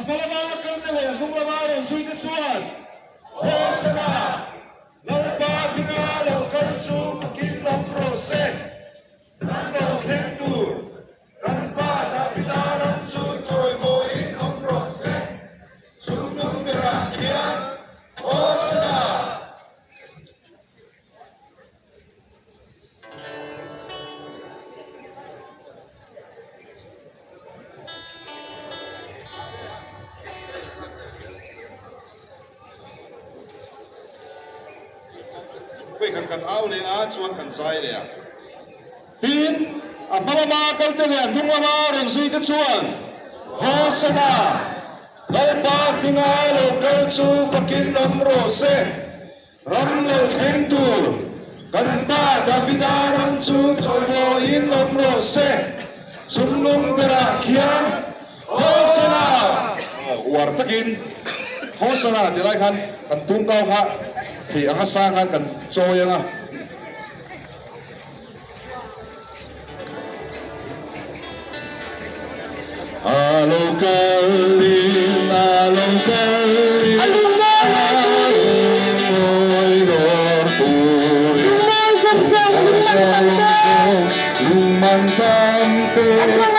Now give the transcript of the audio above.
Apalama kandali, kumamarin, suited suwan. Hosana, lalpa binalo, kalsu, kilang prose. Nando kentur, ranpa da bitaran sucoy boin ang prose. Sundong birakian, Hosana. Wait, kan aw le a chuan kan sai le. Tin apalama kandali, kumamarin, suited suwan. Hosana, lalpa binalo, kalsu, kilang prose. Ramlo kentur, kanpa da bitaran sucoy boin ang prose. Sundong birakian, Hosana. Wartakin, Hosana, dilay kan tungkaw ka. Thì ang asahan kan choy nga. Along kalim, along kalim, along kalim, lumantante.